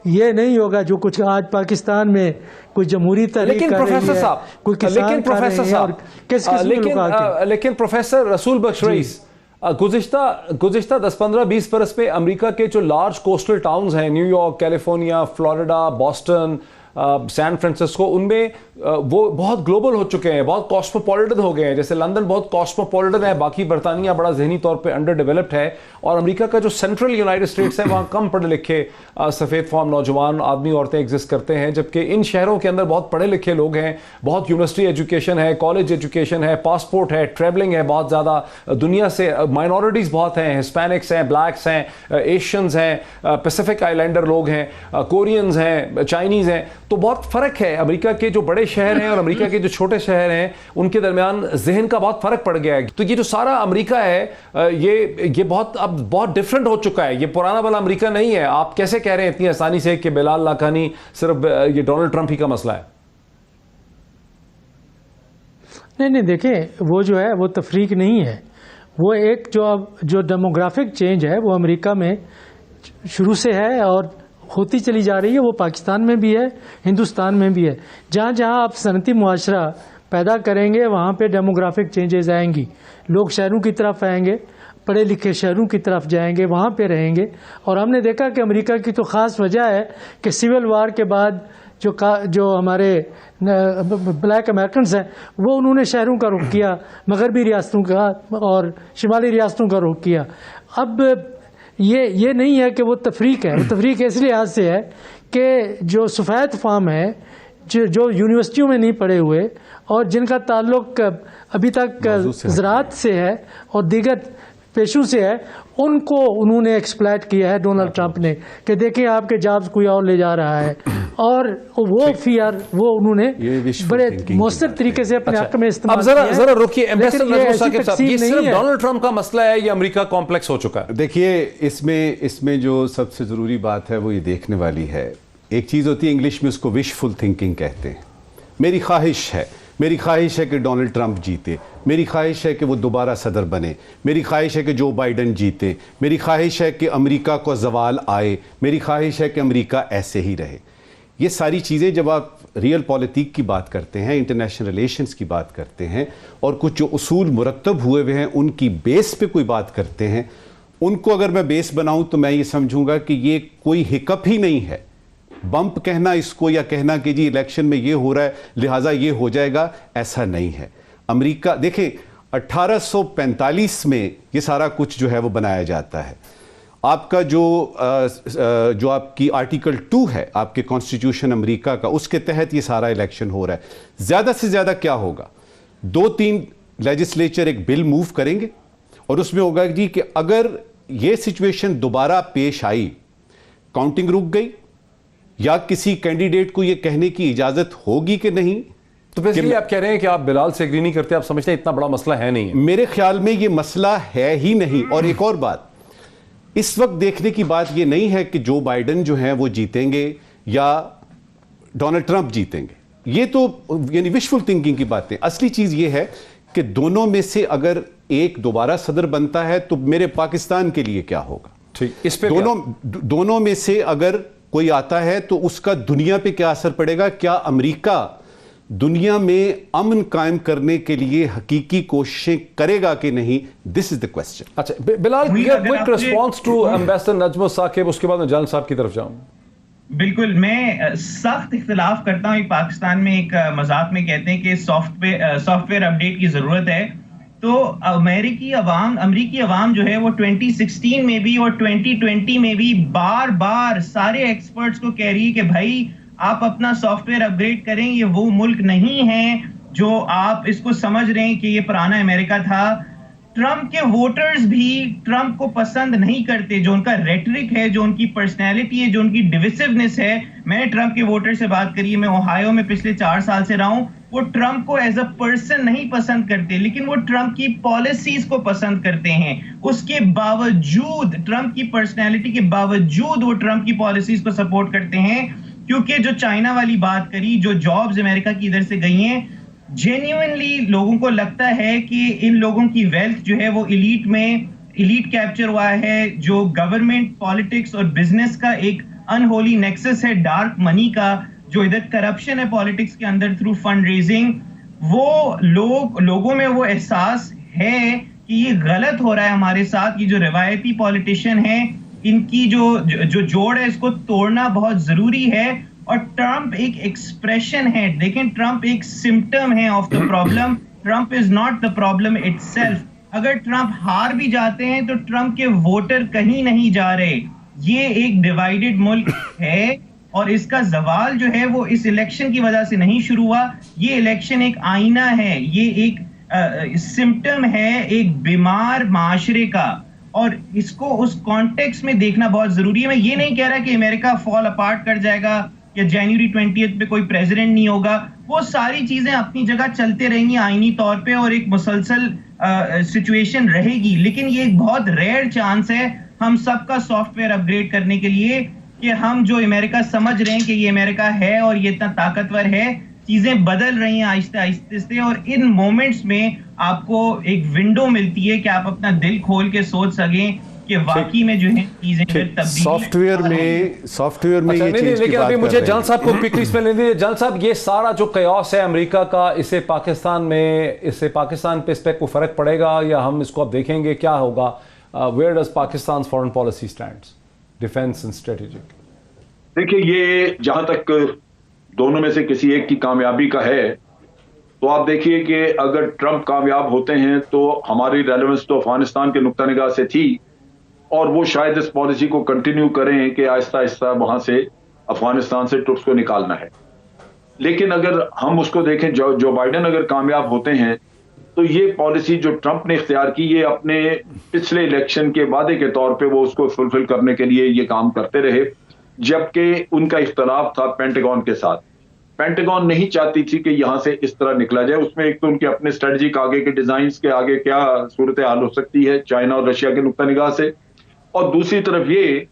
E: ये नहीं होगा जो कुछ आज पाकिस्तान में कोई जमहूरी तहरीक कर रही है, कोई किसान कर रहे हैं और
A: लेकिन प्रोफेसर रसूल बख्श रईस, गुज़िश्ता 10-15-20 बरस में अमेरिका के जो लार्ज कोस्टल टाउन्स हैं, New York, California, Florida, Boston, San Francisco, उनमें वो बहुत ग्लोबल हो चुके हैं, बहुत कॉस्मोपॉलिटन हो गए हैं। जैसे लंदन बहुत कॉस्मोपॉलिटन है, बाकी बरतानिया बड़ा जहनी तौर पे अंडर डेवलप्ड है, और अमेरिका का जो सेंट्रल यूनाइटेड स्टेट्स है वहाँ कम पढ़े लिखे सफ़ेद फॉर्म नौजवान आदमी औरतें एग्जिस्ट करते हैं, जबकि इन शहरों के अंदर बहुत पढ़े लिखे लोग हैं, बहुत यूनिवर्सिटी एजुकेशन है, कॉलेज एजुकेशन है, पासपोर्ट है, ट्रैवलिंग है बहुत ज़्यादा, दुनिया से माइनॉरिटीज़ बहुत हैं, हिस्पैनिक्स हैं, ब्लैक्स हैं, एशियंस हैं, पैसिफिक आइलैंडर लोग हैं, कोरियंस हैं, चाइनीज़ हैं। तो बहुत फ़र्क है अमेरिका के जो बड़े शहर हैं और अमेरिका के जो छोटे शहर हैं उनके दरमियान जहन का बहुत फ़र्क पड़ गया है। तो ये जो सारा अमेरिका है ये बहुत अब बहुत डिफरेंट हो चुका है, ये पुराना वाला अमेरिका नहीं है। आप कैसे कह रहे हैं इतनी आसानी से कि बिलाल लाकानी सिर्फ ये डोनाल्ड ट्रंप ही का मसला है?
E: नहीं देखें, वो जो है वो तफरीक नहीं है, वो एक जो डेमोग्राफिक चेंज है वो अमेरिका में शुरू से है और होती चली जा रही है। वो पाकिस्तान में भी है, हिंदुस्तान में भी है। जहाँ जहाँ आप सनती मुआशरा पैदा करेंगे वहाँ पे डेमोग्राफिक चेंजेस आएंगी, लोग शहरों की तरफ आएंगे, पढ़े लिखे शहरों की तरफ जाएंगे, वहाँ पे रहेंगे। और हमने देखा कि अमेरिका की तो ख़ास वजह है कि सिविल वार के बाद जो हमारे ब्लैक अमेरिकन्स हैं वो उन्होंने शहरों का रुख किया, मगरबी रियासतों का और शुमाली रियासतों का रुख किया। अब ये नहीं है कि वो तफरीक है, वो तफरीक इस लिहाज से है कि जो सफ़ेद फार्म है, जो यूनिवर्सिटियों में नहीं पढ़े हुए और जिनका ताल्लुक अभी तक ज़राअत से है और दीगर पेशों से है, उनको उन्होंने एक्सप्लॉइट किया है डोनाल्ड ट्रंप ने कि देखिए आपके जॉब्स कोई और ले जा रहा है। और वो फियर वो उन्होंने बड़े मौसर तरीके से अपने हक में इस्तेमाल किया है।
A: अब जरा रुकिए एम्बेसडर नजमुल साकिब साहब, ये सिर्फ डोनाल्ड ट्रंप का मसला है, ये अमेरिका कॉम्प्लेक्स हो चुका है?
C: देखिए, इसमें जो सबसे ज़रूरी बात है वो ये देखने वाली है। एक चीज़ होती है इंग्लिश में, उसको विशफुल थिंकिंग कहते हैं। मेरी ख्वाहिश है कि डोनाल्ड ट्रंप जीते, मेरी ख्वाहिश है कि वो दोबारा सदर बने, मेरी ख्वाहिश है कि जो बाइडन जीते, मेरी ख्वाहिश है कि अमेरिका को ज़वाल आए, मेरी ख्वाहिश है कि अमेरिका ऐसे ही रहे। ये सारी चीज़ें जब आप रियल पॉलिटिक की बात करते हैं, इंटरनेशनल रिलेशंस की बात करते हैं और कुछ जो उसूल मुरतब हुए हुए हैं उनकी बेस पे कोई बात करते हैं, उनको अगर मैं बेस बनाऊं तो मैं ये समझूंगा कि ये कोई हिकअप ही नहीं है। बम्प कहना इसको या कहना कि जी इलेक्शन में ये हो रहा है लिहाजा ये हो जाएगा, ऐसा नहीं है। अमेरिका देखें, 1845 में ये सारा कुछ जो है वो बनाया जाता है। आपका जो आपकी आर्टिकल 2 है आपके कॉन्स्टिट्यूशन अमेरिका का, उसके तहत ये सारा इलेक्शन हो रहा है। ज़्यादा से ज़्यादा क्या होगा, 2-3 लेजिस्लेचर एक बिल मूव करेंगे और उसमें होगा जी कि अगर ये सिचुएशन दोबारा पेश आई, काउंटिंग रुक गई या किसी कैंडिडेट को ये कहने की इजाज़त होगी कि नहीं,
A: तो बेसिकली आप कह रहे हैं कि आप बिलाल से एग्री नहीं करते, आप समझते हैं इतना बड़ा मसला है नहीं है?
C: मेरे ख्याल में ये मसला है ही नहीं। और एक और बात, इस वक्त देखने की बात ये नहीं है कि जो बाइडन जो है वो जीतेंगे या डोनाल्ड ट्रंप जीतेंगे, ये तो यानी विशफुल थिंकिंग की बातें। असली चीज ये है कि दोनों में से अगर एक दोबारा सदर बनता है तो मेरे पाकिस्तान के लिए क्या होगा।
A: ठीक, इस पे
C: दोनों में से अगर कोई आता है तो उसका दुनिया पे क्या असर पड़ेगा, क्या अमेरिका दुनिया में अमन कायम करने के लिए हकीकी कोशिशें करेगा कि नहीं, दिस इज द क्वेश्चन।
A: अच्छा Bilal, quick response to ambassador Nazmul Sakib, उसके बाद मैं जान साहब की तरफ जाऊं।
B: बिल्कुल, मैं सख्त इख्तिलाफ करता हूं। पाकिस्तान में एक मजाक में कहते हैं कि सॉफ्टवेयर अपडेट की जरूरत है। तो अमेरिकी अवाम जो है वो 2016 में भी और 2020 में भी बार बार सारे एक्सपर्ट्स को कह रही है कि भाई आप अपना सॉफ्टवेयर अपग्रेड करें, ये वो मुल्क नहीं है जो आप इसको समझ रहे हैं कि ये पुराना अमेरिका था। ट्रंप के वोटर्स भी ट्रंप को पसंद नहीं करते, जो उनका रेटरिक है, जो उनकी पर्सनैलिटी है, जो उनकी डिविसिवनेस है। मैंने ट्रंप के वोटर से बात करी है, मैं ओहायो में पिछले 4 साल से रहा हूं। वो ट्रंप को एज अ पर्सन नहीं पसंद करते, लेकिन वो ट्रंप की पॉलिसीज को पसंद करते हैं। उसके बावजूद, ट्रंप की पर्सनैलिटी के बावजूद वो ट्रंप की पॉलिसीज को सपोर्ट करते हैं, क्योंकि जो चाइना वाली बात करी, जो जॉब्स अमेरिका की इधर से गई हैं, जेन्युइनली लोगों को लगता है कि इन लोगों की वेल्थ जो है वो इलीट कैप्चर हुआ है। जो गवर्नमेंट, पॉलिटिक्स और बिजनेस का एक अनहोली नेक्सस है, डार्क मनी का, जो इधर करप्शन है पॉलिटिक्स के अंदर थ्रू फंड रेजिंग, वो लोगों में वो एहसास है कि ये गलत हो रहा है हमारे साथ। ये जो रिवायती पॉलिटिशियन है, इनकी जो जोड़ है, इसको तोड़ना बहुत जरूरी है। और ट्रम्प एक एक्सप्रेशन है। देखें, ट्रम्प एक सिम्टम है of the problem, Trump is not the problem itself. अगर ट्रम्प हार भी जाते हैं तो ट्रम्प के वोटर कहीं नहीं जा रहे। ये एक डिवाइडेड मुल्क है और इसका जवाल जो है वो इस इलेक्शन की वजह से नहीं शुरू हुआ। ये इलेक्शन एक आईना है, ये एक सिम्टम है एक बीमार माशरे का, और इसको उस कॉन्टेक्स्ट में देखना बहुत जरूरी है। मैं ये नहीं कह रहा कि अमेरिका फॉल अपार्ट कर जाएगा या जनवरी 20 पे कोई प्रेसिडेंट नहीं होगा। वो सारी चीजें अपनी जगह चलते रहेंगी आईनी तौर पे और एक मुसलसल सिचुएशन रहेगी, लेकिन ये एक बहुत रेयर चांस है हम सबका सॉफ्टवेयर अपग्रेड करने के लिए कि हम जो अमेरिका समझ रहे हैं कि ये अमेरिका है और ये इतना ताकतवर है, चीजें बदल रही हैं आहिस्ते आहिस्ते, और इन मोमेंट्स में आपको एक विंडो मिलती है कि आप अपना दिल खोल के सोच सकें कि वाकई में जो है चीजें तब्दील
C: सॉफ्टवेयर में
A: अच्छा,
C: ये
A: नहीं,
C: चीज की
A: लेकिन
C: बात
A: अभी
C: कर
A: मुझे
C: रहे
A: जल
C: हैं।
A: साहब को क्विकली इसमें लेने दीजिए। जल साहब, ये सारा जो कयास है अमेरिका का, इससे पाकिस्तान पे इस पर कोई फर्क पड़ेगा या हम इसको अब देखेंगे क्या होगा? Where does Pakistan foreign policy stands, defence and strategic?
F: देखिए, ये जहां तक दोनों में से किसी एक की कामयाबी का है, तो आप देखिए कि अगर ट्रंप कामयाब होते हैं तो हमारी रेलेवेंस तो अफगानिस्तान के नुक्ता निगाह से थी, और वो शायद इस पॉलिसी को कंटिन्यू करें कि आहिस्ता आहिस्ता वहां से अफगानिस्तान से ट्रुप्स को निकालना है। लेकिन अगर हम उसको देखें, जो बाइडेन अगर कामयाब होते हैं तो ये पॉलिसी जो ट्रंप ने इख्तियार की, ये अपने पिछले इलेक्शन के वादे के तौर पे वो उसको फुलफिल करने के लिए ये काम करते रहे, जबकि उनका इख्तलाफ था पेंटागन के साथ। पेंटागन नहीं चाहती थी कि यहां से इस तरह निकला जाए। उसमें एक तो उनके अपने स्ट्रेटजिक आगे के डिजाइन के आगे क्या सूरत हाल हो सकती है चाइना और रशिया के नुक्ता निगाह से, और दूसरी तरफ ये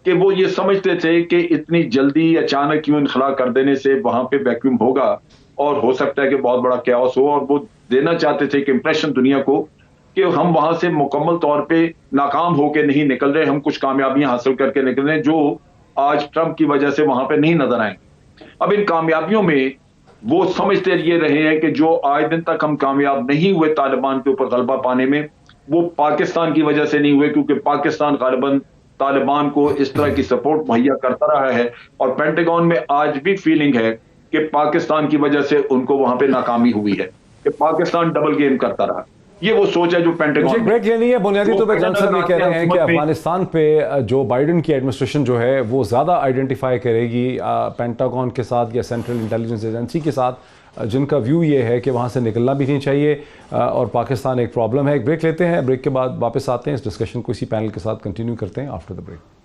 F: कि वो ये समझते थे कि इतनी जल्दी अचानक क्यों इनखला कर देने से वहां पे वैक्यूम होगा और हो सकता है कि बहुत बड़ा कैओस हो, और वो देना चाहते थे कि इंप्रेशन दुनिया को कि हम वहां से मुकम्मल तौर पे नाकाम होकर नहीं निकल रहे, हम कुछ कामयाबियां हासिल करके निकल रहे हैं जो आज ट्रंप की वजह से वहां पे नहीं नजर आएंगे। अब इन कामयाबियों में वो समझते ये रहे हैं कि जो आज दिन तक हम कामयाब नहीं हुए तालिबान के ऊपर गलबा पाने में, वो पाकिस्तान की वजह से नहीं हुए, क्योंकि पाकिस्तान गालिबन तालिबान को इस तरह की सपोर्ट मुहैया करता रहा है, और पेंटागन में आज भी फीलिंग है कि पाकिस्तान की वजह से उनको वहां पे नाकामी हुई है, कि पाकिस्तान डबल गेम करता रहा। ये वो सोच है जो पेंटागन
A: ब्रेक लेनी है। बुनियादी तौर पर जल साहब ये कह रहे हैं कि अफगानिस्तान पे जो बाइडेन की एडमिनिस्ट्रेशन जो है वो ज़्यादा आइडेंटिफाई करेगी पेंटागन के साथ या सेंट्रल इंटेलिजेंस एजेंसी के साथ, जिनका व्यू ये है कि वहाँ से निकलना भी नहीं चाहिए और पाकिस्तान एक प्रॉब्लम है। एक ब्रेक लेते हैं, ब्रेक के बाद वापस आते हैं, इस डिस्कशन को इसी पैनल के साथ कंटिन्यू करते हैं आफ्टर द ब्रेक।